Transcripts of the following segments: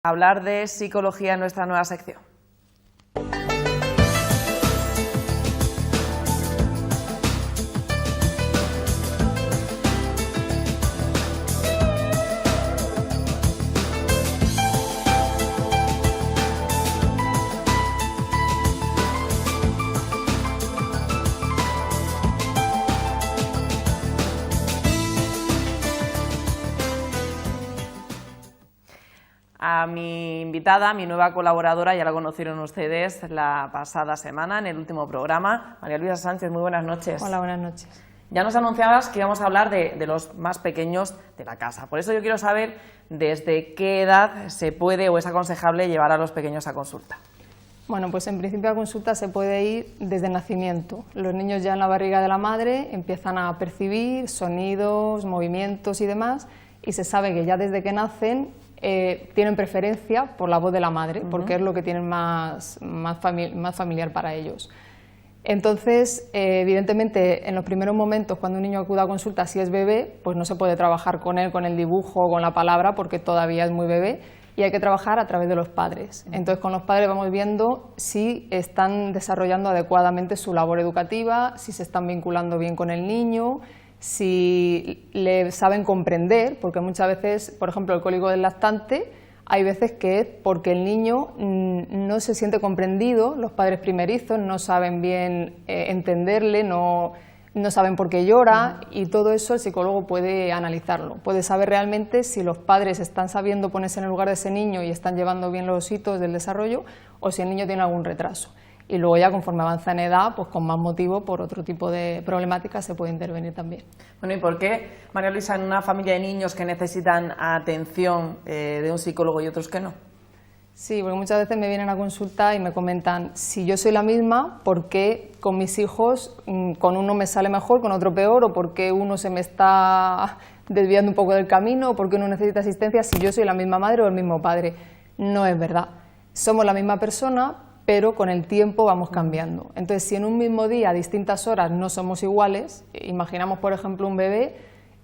Hablar de psicología en nuestra nueva sección. A mi invitada, mi nueva colaboradora, ya la conocieron ustedes la pasada semana en el último programa, María Luisa Sánchez. Muy buenas noches. Hola, buenas noches. Ya nos anunciabas que íbamos a hablar de los más pequeños de la casa. Por eso yo quiero saber desde qué edad se puede o es aconsejable llevar a los pequeños a consulta. Bueno, pues en principio a consulta se puede ir desde el nacimiento. Los niños ya en la barriga de la madre empiezan a percibir sonidos, movimientos y demás, y se sabe que ya desde que nacen tienen preferencia por la voz de la madre, porque es lo que tienen más familiar para ellos. Entonces, evidentemente, en los primeros momentos, cuando un niño acude a consulta, si es bebé, pues no se puede trabajar con él, con el dibujo o con la palabra, porque todavía es muy bebé, y hay que trabajar a través de los padres. Entonces, con los padres vamos viendo si están desarrollando adecuadamente su labor educativa, si se están vinculando bien con el niño, si le saben comprender, porque muchas veces, por ejemplo, el cólico del lactante, hay veces que es porque el niño no se siente comprendido, los padres primerizos no saben bien entenderle, no saben por qué llora, y todo eso el psicólogo puede analizarlo, puede saber realmente si los padres están sabiendo ponerse en el lugar de ese niño y están llevando bien los hitos del desarrollo, o si el niño tiene algún retraso. Y luego ya conforme avanza en edad, pues con más motivo, por otro tipo de problemáticas se puede intervenir también. Bueno, ¿y por qué, María Luisa, en una familia de niños que necesitan atención de un psicólogo y otros que no? Sí, porque muchas veces me vienen a consulta y me comentan, si yo soy la misma, ¿por qué con mis hijos con uno me sale mejor, con otro peor? ¿O por qué uno se me está desviando un poco del camino? ¿O por qué uno necesita asistencia si yo soy la misma madre o el mismo padre? No es verdad. Somos la misma persona, pero con el tiempo vamos cambiando. Entonces, si en un mismo día, a distintas horas, no somos iguales, imaginamos, por ejemplo, un bebé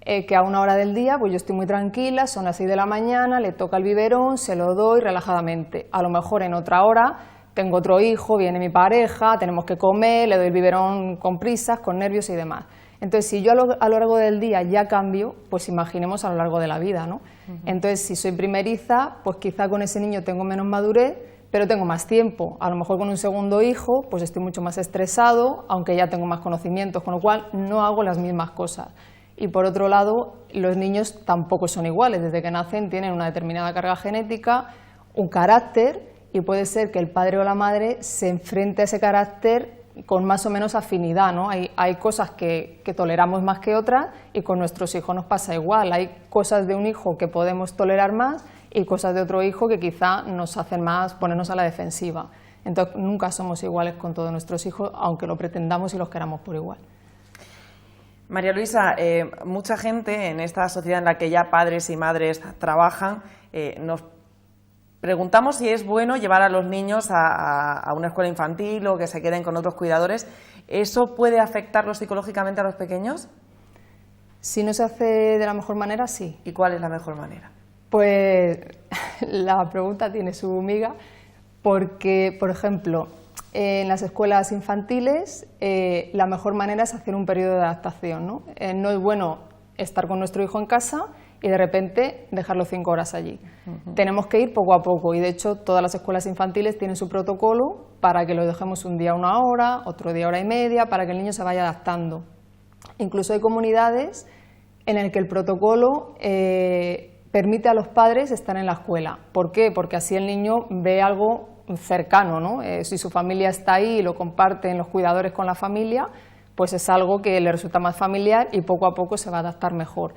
que a una hora del día, pues yo estoy muy tranquila, son las 6 de la mañana, le toca el biberón, se lo doy relajadamente. A lo mejor en otra hora tengo otro hijo, viene mi pareja, tenemos que comer, le doy el biberón con prisas, con nervios y demás. Entonces, si yo a lo largo del día ya cambio, pues imaginemos a lo largo de la vida, ¿no? Entonces, si soy primeriza, pues quizá con ese niño tengo menos madurez, pero tengo más tiempo. A lo mejor con un segundo hijo, pues estoy mucho más estresado, aunque ya tengo más conocimientos, con lo cual no hago las mismas cosas. Y por otro lado, los niños tampoco son iguales. Desde que nacen tienen una determinada carga genética, un carácter, y puede ser que el padre o la madre se enfrente a ese carácter con más o menos afinidad, ¿no? Hay cosas que toleramos más que otras, y con nuestros hijos nos pasa igual. Hay cosas de un hijo que podemos tolerar más y cosas de otro hijo que quizá nos hacen más ponernos a la defensiva. Entonces, nunca somos iguales con todos nuestros hijos, aunque lo pretendamos y los queramos por igual. María Luisa, mucha gente en esta sociedad en la que ya padres y madres trabajan, nos preguntamos si es bueno llevar a los niños a una escuela infantil o que se queden con otros cuidadores. ¿Eso puede afectarlos psicológicamente a los pequeños? Si no se hace de la mejor manera, sí. ¿Y cuál es la mejor manera? Pues la pregunta tiene su miga, porque, por ejemplo, en las escuelas infantiles la mejor manera es hacer un periodo de adaptación, ¿no? No es bueno estar con nuestro hijo en casa y de repente dejarlo 5 horas allí. Tenemos que ir poco a poco, y de hecho todas las escuelas infantiles tienen su protocolo para que lo dejemos un día 1 hora, otro día 1h30, para que el niño se vaya adaptando. Incluso hay comunidades en las que el protocolo permite a los padres estar en la escuela. ¿Por qué? Porque así el niño ve algo cercano, ¿no? Si su familia está ahí y lo comparten los cuidadores con la familia, pues es algo que le resulta más familiar y poco a poco se va a adaptar mejor.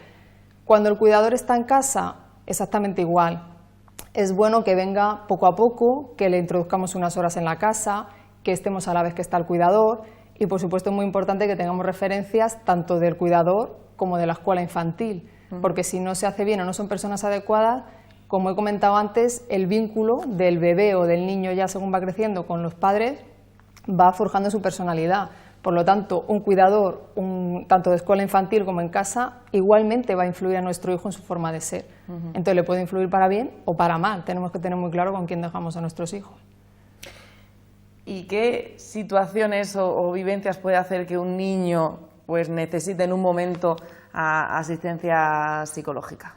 Cuando el cuidador está en casa, exactamente igual. Es bueno que venga poco a poco, que le introduzcamos unas horas en la casa, que estemos a la vez que está el cuidador, y por supuesto es muy importante que tengamos referencias tanto del cuidador como de la escuela infantil, porque si no se hace bien o no son personas adecuadas, como he comentado antes, el vínculo del bebé o del niño ya según va creciendo con los padres va forjando su personalidad. Por lo tanto, un cuidador, tanto de escuela infantil como en casa, igualmente va a influir a nuestro hijo en su forma de ser. Entonces le puede influir para bien o para mal. Tenemos que tener muy claro con quién dejamos a nuestros hijos. ¿Y qué situaciones o vivencias puede hacer que un niño pues necesite en un momento asistencia psicológica?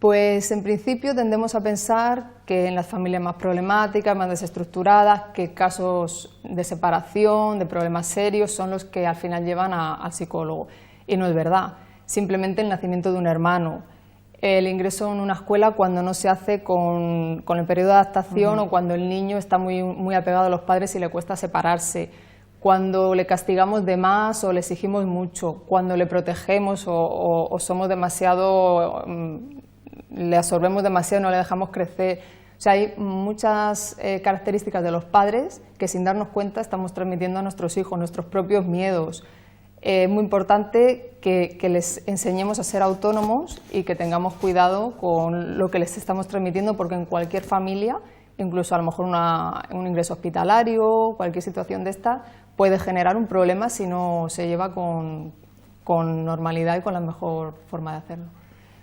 Pues en principio tendemos a pensar que en las familias más problemáticas, más desestructuradas, que casos de separación, de problemas serios, son los que al final llevan al psicólogo. Y no es verdad. Simplemente el nacimiento de un hermano, el ingreso en una escuela cuando no se hace con el periodo de adaptación o cuando el niño está muy apegado a los padres y le cuesta separarse, cuando le castigamos de más o le exigimos mucho, cuando le protegemos o somos demasiado... le absorbemos demasiado, no le dejamos crecer. O sea, hay muchas características de los padres que sin darnos cuenta estamos transmitiendo a nuestros hijos, nuestros propios miedos. Es muy importante que les enseñemos a ser autónomos y que tengamos cuidado con lo que les estamos transmitiendo, porque en cualquier familia, incluso a lo mejor un ingreso hospitalario, cualquier situación de esta, puede generar un problema si no se lleva con normalidad y con la mejor forma de hacerlo.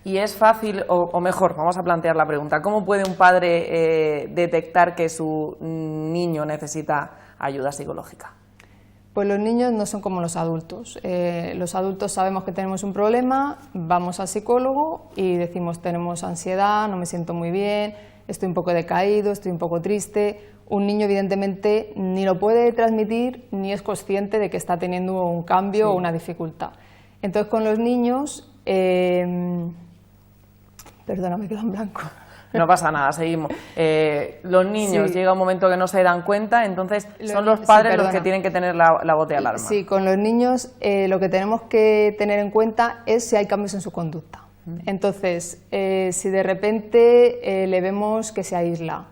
Y es fácil, o mejor, vamos a plantear la pregunta, ¿cómo puede un padre detectar que su niño necesita ayuda psicológica? Pues los niños no son como los adultos. Los adultos sabemos que tenemos un problema, vamos al psicólogo y decimos tenemos ansiedad, no me siento muy bien, estoy un poco decaído, estoy un poco triste. Un niño evidentemente ni lo puede transmitir ni es consciente de que está teniendo un cambio o una dificultad. Entonces con los niños... Perdona, me quedo en blanco. No pasa nada, seguimos. Los niños llega un momento que no se dan cuenta, entonces son los padres los que tienen que tener la voz de alarma. Sí, con los niños lo que tenemos que tener en cuenta es si hay cambios en su conducta. Entonces, si de repente le vemos que se aísla,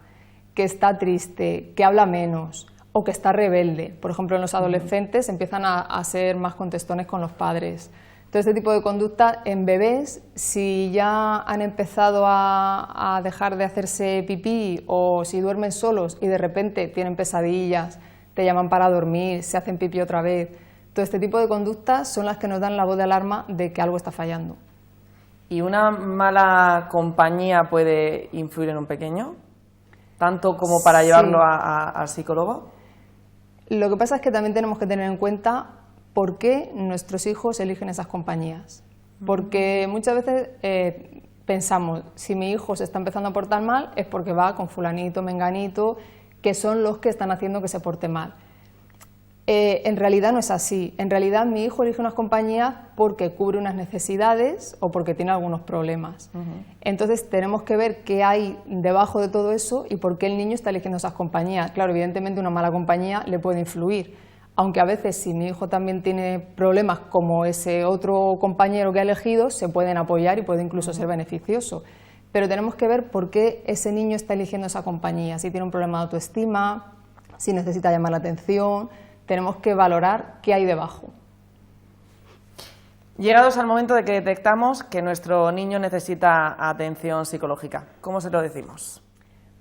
que está triste, que habla menos o que está rebelde, por ejemplo en los adolescentes empiezan a ser más contestones con los padres. Todo este tipo de conducta en bebés, si ya han empezado a dejar de hacerse pipí o si duermen solos y de repente tienen pesadillas, te llaman para dormir, se hacen pipí otra vez, todo este tipo de conductas son las que nos dan la voz de alarma de que algo está fallando. ¿Y una mala compañía puede influir en un pequeño? ¿Tanto como para llevarlo al psicólogo? Lo que pasa es que también tenemos que tener en cuenta por qué nuestros hijos eligen esas compañías. Porque muchas veces pensamos, si mi hijo se está empezando a portar mal es porque va con fulanito, menganito, que son los que están haciendo que se porte mal. En realidad no es así. En realidad mi hijo elige unas compañías porque cubre unas necesidades o porque tiene algunos problemas. Entonces tenemos que ver qué hay debajo de todo eso y por qué el niño está eligiendo esas compañías. Claro, evidentemente una mala compañía le puede influir, aunque a veces si mi hijo también tiene problemas como ese otro compañero que ha elegido, se pueden apoyar y puede incluso ser beneficioso. Pero tenemos que ver por qué ese niño está eligiendo esa compañía, si tiene un problema de autoestima, si necesita llamar la atención. Tenemos que valorar qué hay debajo. Llegados al momento de que detectamos que nuestro niño necesita atención psicológica, ¿cómo se lo decimos?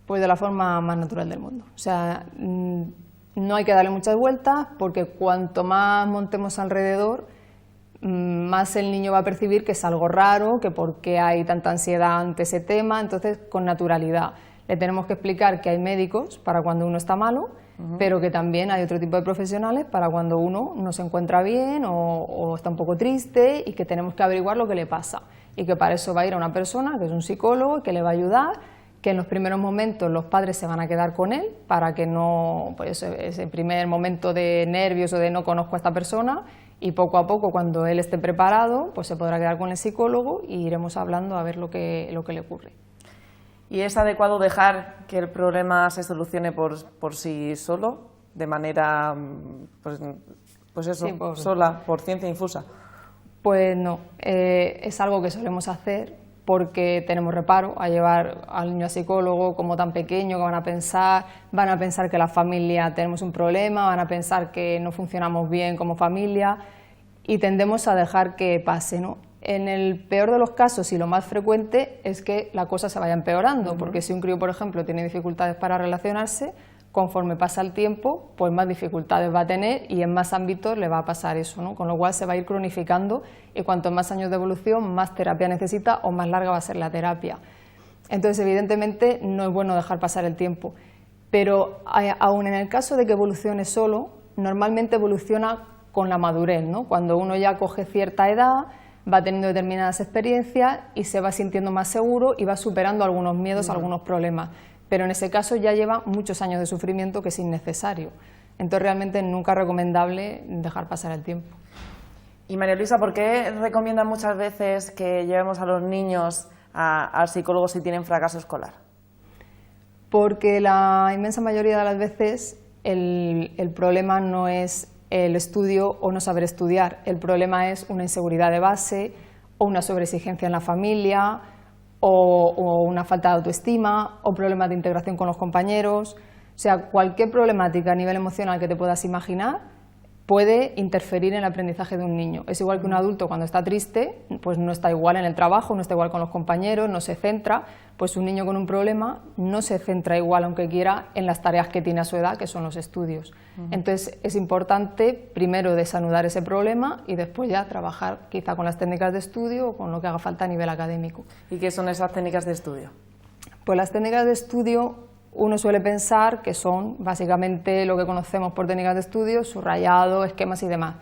Pues de la forma más natural del mundo. O sea, no hay que darle muchas vueltas porque cuanto más montemos alrededor, más el niño va a percibir que es algo raro, que por qué hay tanta ansiedad ante ese tema. Entonces, con naturalidad. Le tenemos que explicar que hay médicos para cuando uno está malo, pero que también hay otro tipo de profesionales para cuando uno no se encuentra bien o está un poco triste y que tenemos que averiguar lo que le pasa. Y que para eso va a ir a una persona que es un psicólogo que le va a ayudar, que en los primeros momentos los padres se van a quedar con él para que no, pues ese primer momento de nervios o de no conozco a esta persona, y poco a poco cuando él esté preparado pues se podrá quedar con el psicólogo y iremos hablando a ver lo que le ocurre. ¿Y es adecuado dejar que el problema se solucione por sí solo, de manera, pues eso, sí, sola, por ciencia infusa? Pues no, es algo que solemos hacer porque tenemos reparo a llevar al niño a psicólogo como tan pequeño, que van a pensar que la familia tenemos un problema, van a pensar que no funcionamos bien como familia y tendemos a dejar que pase, ¿no? En el peor de los casos y lo más frecuente es que la cosa se vaya empeorando, porque si un crío, por ejemplo, tiene dificultades para relacionarse, conforme pasa el tiempo, pues más dificultades va a tener y en más ámbitos le va a pasar eso, ¿no? Con lo cual se va a ir cronificando y cuanto más años de evolución, más terapia necesita o más larga va a ser la terapia. Entonces, evidentemente, no es bueno dejar pasar el tiempo, pero aún en el caso de que evolucione solo, normalmente evoluciona con la madurez, ¿no? Cuando uno ya coge cierta edad, va teniendo determinadas experiencias y se va sintiendo más seguro y va superando algunos miedos, algunos problemas. Pero en ese caso ya lleva muchos años de sufrimiento que es innecesario. Entonces realmente nunca es recomendable dejar pasar el tiempo. Y María Luisa, ¿por qué recomiendan muchas veces que llevemos a los niños al psicólogo si tienen fracaso escolar? Porque la inmensa mayoría de las veces el problema no es el estudio o no saber estudiar, el problema es una inseguridad de base o una sobreexigencia en la familia o una falta de autoestima o problemas de integración con los compañeros. O sea, cualquier problemática a nivel emocional que te puedas imaginar puede interferir en el aprendizaje de un niño. Es igual que un adulto cuando está triste, pues no está igual en el trabajo, no está igual con los compañeros, no se centra. Pues un niño con un problema no se centra igual, aunque quiera, en las tareas que tiene a su edad, que son los estudios. Entonces es importante primero desanudar ese problema y después ya trabajar quizá con las técnicas de estudio o con lo que haga falta a nivel académico. ¿Y qué son esas técnicas de estudio? Pues las técnicas de estudio uno suele pensar que son básicamente lo que conocemos por técnicas de estudio, subrayado, esquemas y demás,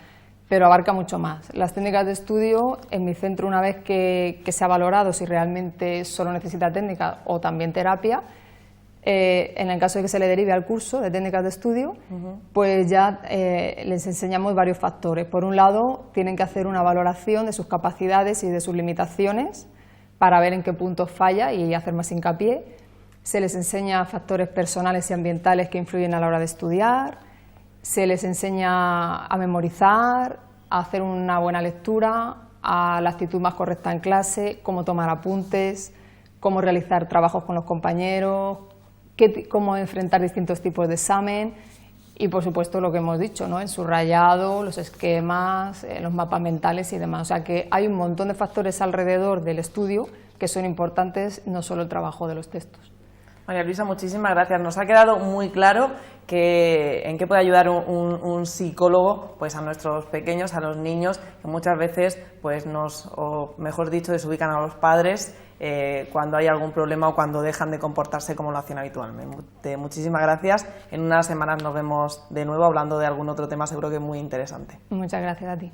pero abarca mucho más. Las técnicas de estudio, en mi centro, una vez que se ha valorado si realmente solo necesita técnica o también terapia, en el caso de que se le derive al curso de técnicas de estudio, pues ya les enseñamos varios factores. Por un lado, tienen que hacer una valoración de sus capacidades y de sus limitaciones para ver en qué puntos falla y hacer más hincapié. Se les enseña factores personales y ambientales que influyen a la hora de estudiar, se les enseña a memorizar, a hacer una buena lectura, a la actitud más correcta en clase, cómo tomar apuntes, cómo realizar trabajos con los compañeros, cómo enfrentar distintos tipos de examen y, por supuesto, lo que hemos dicho, ¿no? El subrayado, los esquemas, los mapas mentales y demás. O sea que hay un montón de factores alrededor del estudio que son importantes, no solo el trabajo de los textos. María Luisa, muchísimas gracias. Nos ha quedado muy claro en qué puede ayudar un psicólogo pues a nuestros pequeños, a los niños, que muchas veces pues o mejor dicho, desubican a los padres cuando hay algún problema o cuando dejan de comportarse como lo hacen habitualmente. Muchísimas gracias. En unas semanas nos vemos de nuevo hablando de algún otro tema seguro que muy interesante. Muchas gracias a ti.